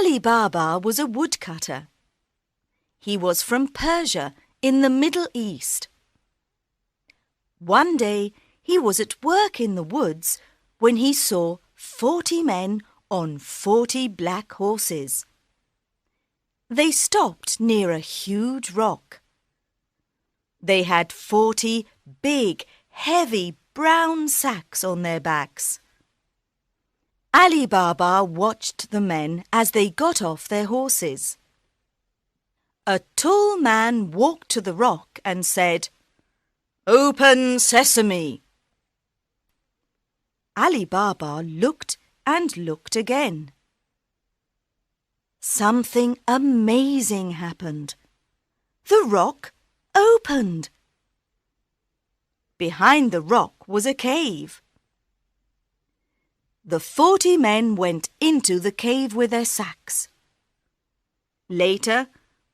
Ali Baba was a woodcutter. He was from Persia in the Middle East. One day he was at work in the woods when he saw 40 men on 40 black horses. They stopped near a huge rock. They had 40 big, heavy brown sacks on their backs. Ali Baba watched the men as they got off their horses. A tall man walked to the rock and said, "Open sesame!" Ali Baba looked and looked again. Something amazing happened. The rock opened. Behind the rock was a cave. The 40 men went into the cave with their sacks. Later,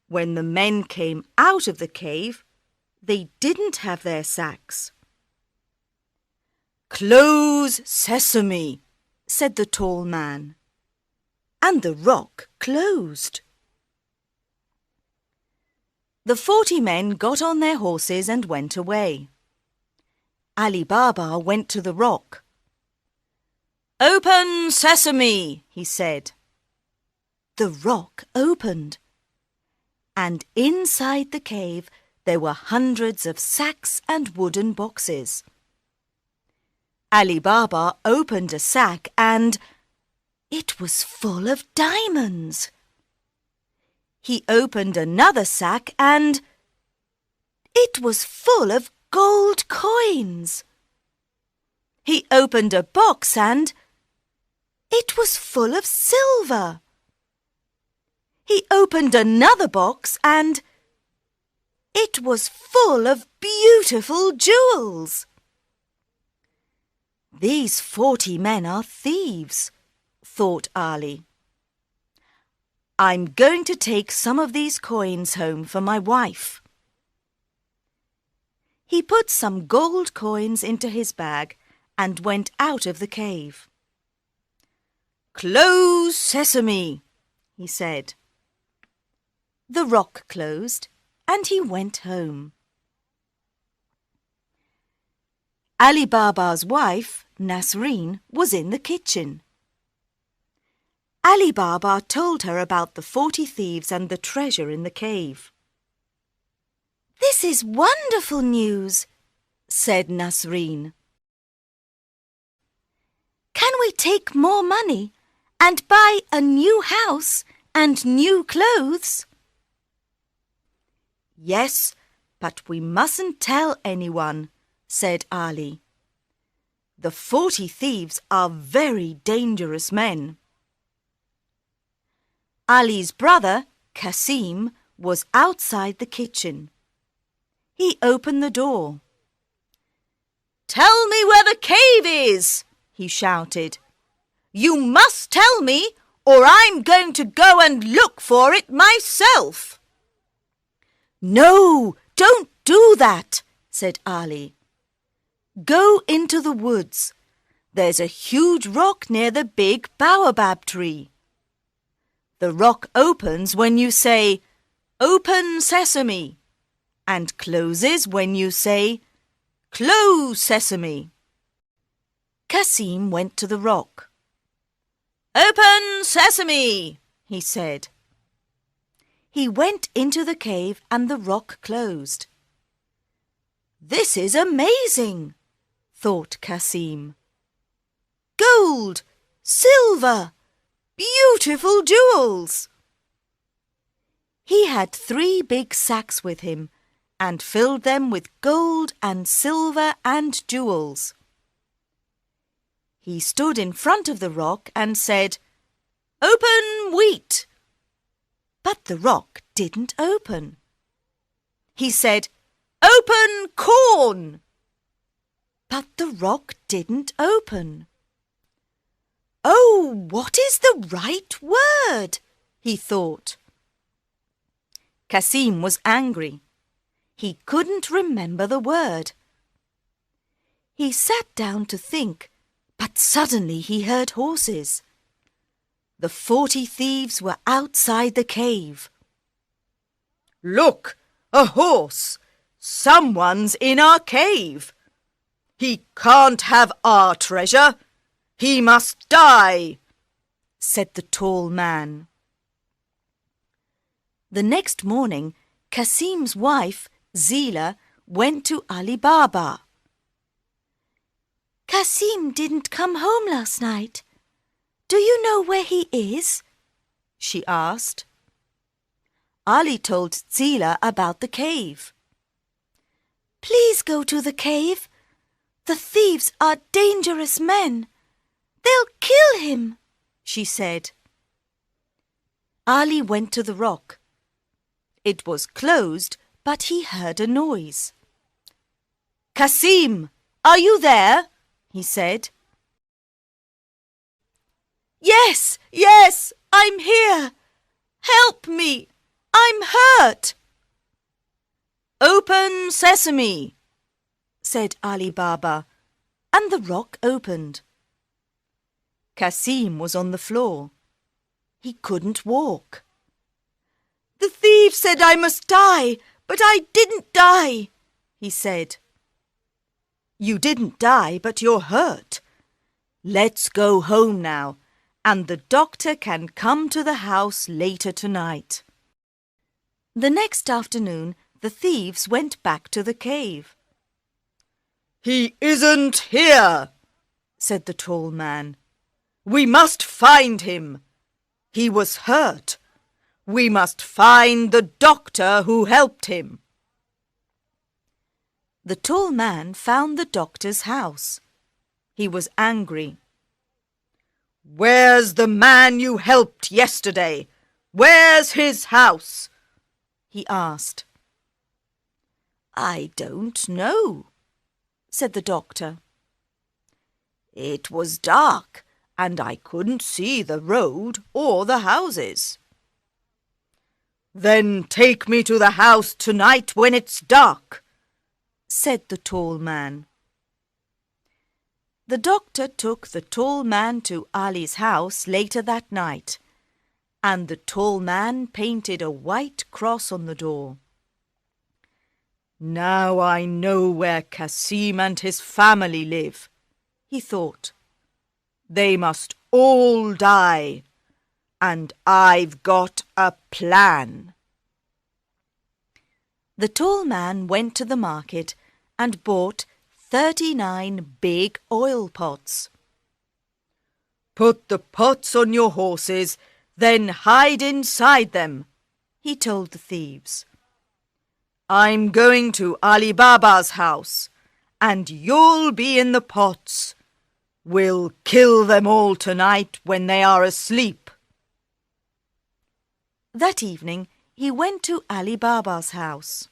when the men came out of the cave, they didn't have their sacks. "Close sesame," said the tall man, and the rock closed. The 40 men got on their horses and went away. Ali Baba went to the rock. "Open sesame," he said. The rock opened, and inside the cave there were hundreds of sacks and wooden boxes. Ali Baba opened a sack and it was full of diamonds. He opened another sack and it was full of gold coins. He opened a box and it was full of silver. He opened another box and it was full of beautiful jewels. "These 40 men are thieves," thought Ali. "I'm going to take some of these coins home for my wife." He put some gold coins into his bag and went out of the cave. "Close sesame," he said. The rock closed and he went home. Ali Baba's wife, Nasreen, was in the kitchen. Ali Baba told her about the 40 thieves and the treasure in the cave. "This is wonderful news," said Nasreen. "Can we take more money and buy a new house and new clothes?" "Yes, but we mustn't tell anyone," said Ali. "The 40 thieves are very dangerous men." Ali's brother, Kasim, was outside the kitchen. He opened the door. "Tell me where the cave is," he shouted. "You must tell me, or I'm going to go and look for it myself." "No, don't do that," said Ali. "Go into the woods. There's a huge rock near the big baobab tree. The rock opens when you say, 'Open sesame,' and closes when you say, 'Close sesame.'" Kasim went to the rock. "Open sesame," he said. He went into the cave and the rock closed. "This is amazing," thought Kasim. "Gold, silver, beautiful jewels." He had 3 big sacks with him and filled them with gold and silver and jewels. He stood in front of the rock and said, "Open wheat." But the rock didn't open. He said, "Open corn." But the rock didn't open. "Oh, what is the right word?" he thought. Kasim was angry. He couldn't remember the word. He sat down to think, but suddenly he heard horses. The 40 thieves were outside the cave. "Look, a horse! Someone's in our cave! He can't have our treasure! He must die!" said the tall man. The next morning, Kasim's wife, Zila, went to Ali Baba. "Kasim didn't come home last night. Do you know where he is?" she asked. Ali told Zila about the cave. "Please go to the cave. The thieves are dangerous men. They'll kill him," she said. Ali went to the rock. It was closed, but he heard a noise. "Kasim, are you there?" he said. "Yes, yes, I'm here. Help me, I'm hurt." "Open sesame," said Ali Baba, and the rock opened. Kasim was on the floor. He couldn't walk. "The thief said I must die, but I didn't die," he said. "You didn't die, but you're hurt. Let's go home now, and the doctor can come to the house later tonight." The next afternoon, the thieves went back to the cave. "He isn't here," said the tall man. "We must find him. He was hurt. We must find the doctor who helped him." The tall man found the doctor's house. He was angry. "Where's the man you helped yesterday? Where's his house?" he asked. "I don't know," said the doctor. "It was dark, and I couldn't see the road or the houses." "Then take me to the house tonight when it's dark," said the tall man. The doctor took the tall man to Ali's house later that night, and the tall man painted a white cross on the door. "Now I know where Kasim and his family live," he thought. "They must all die, and I've got a plan." The tall man went to the market and bought 39 big oil pots. "Put the pots on your horses, then hide inside them," he told the thieves. "I'm going to Ali Baba's house, and you'll be in the pots. We'll kill them all tonight when they are asleep." That evening, he went to Ali Baba's house.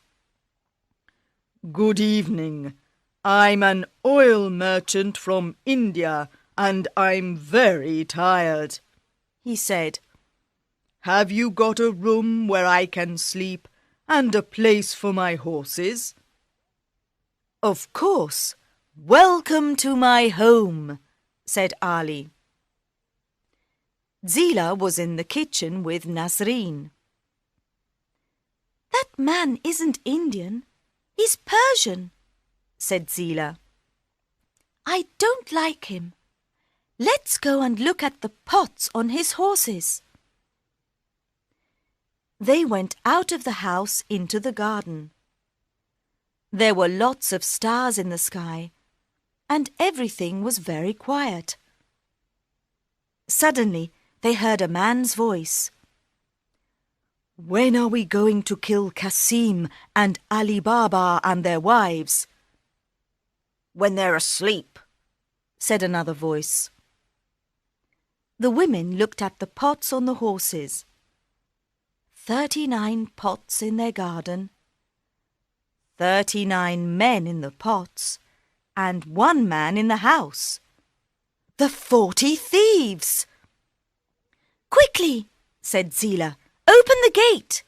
"Good evening. I'm an oil merchant from India, and I'm very tired," he said. "Have you got a room where I can sleep and a place for my horses?" "Of course. Welcome to my home," said Ali. Zila was in the kitchen with Nasreen. "That man isn't Indian. He's Persian," said Zila. "I don't like him. Let's go and look at the pots on his horses." They went out of the house into the garden. There were lots of stars in the sky, and everything was very quiet. Suddenly, they heard a man's voice. "When are we going to kill Kasim and Ali Baba and their wives?" "When they're asleep," said another voice. The women looked at the pots on the horses. 39 pots in their garden, 39 men in the pots, and 1 man in the house. The 40 thieves! "Quickly," said Zila, "open the gate."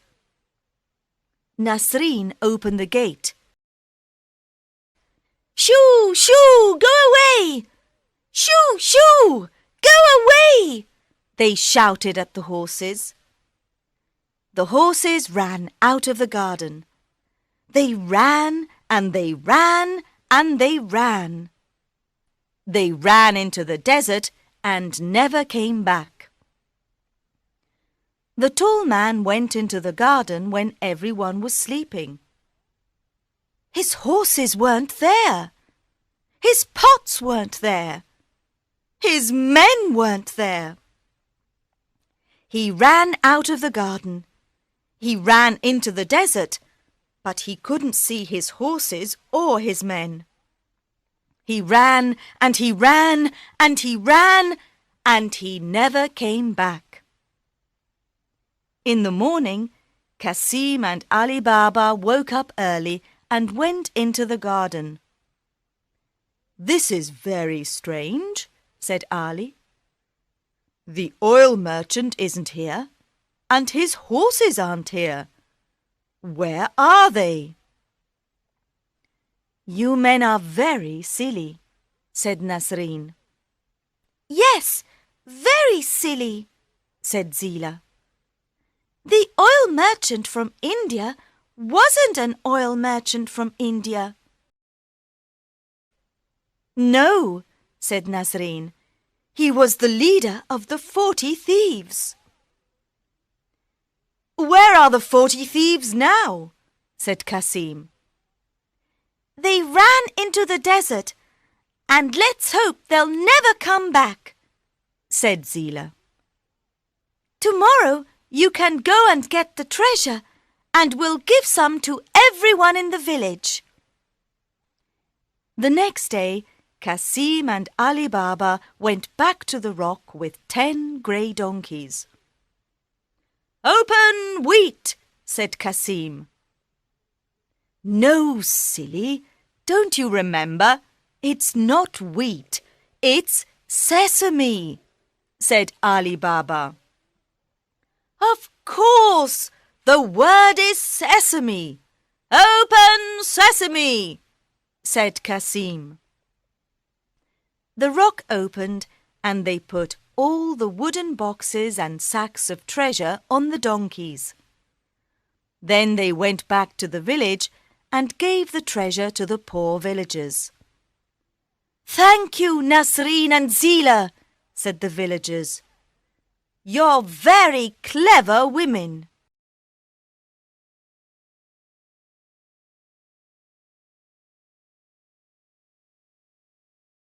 Nasreen opened the gate. "Shoo, shoo, go away! Shoo, shoo, go away!" they shouted at the horses. The horses ran out of the garden. They ran and they ran and they ran. They ran into the desert and never came back. The tall man went into the garden when everyone was sleeping. His horses weren't there. His pots weren't there. His men weren't there. He ran out of the garden. He ran into the desert, but he couldn't see his horses or his men. He ran and he ran and he ran, and he never came back. In the morning, Kasim and Ali Baba woke up early and went into the garden. "This is very strange," said Ali. "The oil merchant isn't here, and his horses aren't here. Where are they?" "You men are very silly," said Nasreen. "Yes, very silly," said Zila. "The oil merchant from India wasn't an oil merchant from India." "No," said Nasreen. "He was the leader of the 40 thieves." "Where are the 40 thieves now?" said Kasim. "They ran into the desert, and let's hope they'll never come back," said Zila. "Tomorrow you can go and get the treasure, and we'll give some to everyone in the village." The next day, Kasim and Ali Baba went back to the rock with 10 grey donkeys. "Open wheat," said Kasim. "No, silly, don't you remember? It's not wheat, it's sesame," said Ali Baba. "Of course, the word is sesame. Open sesame," said Kasim. The rock opened, and they put all the wooden boxes and sacks of treasure on the donkeys. Then they went back to the village and gave the treasure to the poor villagers. "Thank you, Nasreen and Zila," said the villagers. "You're very clever women."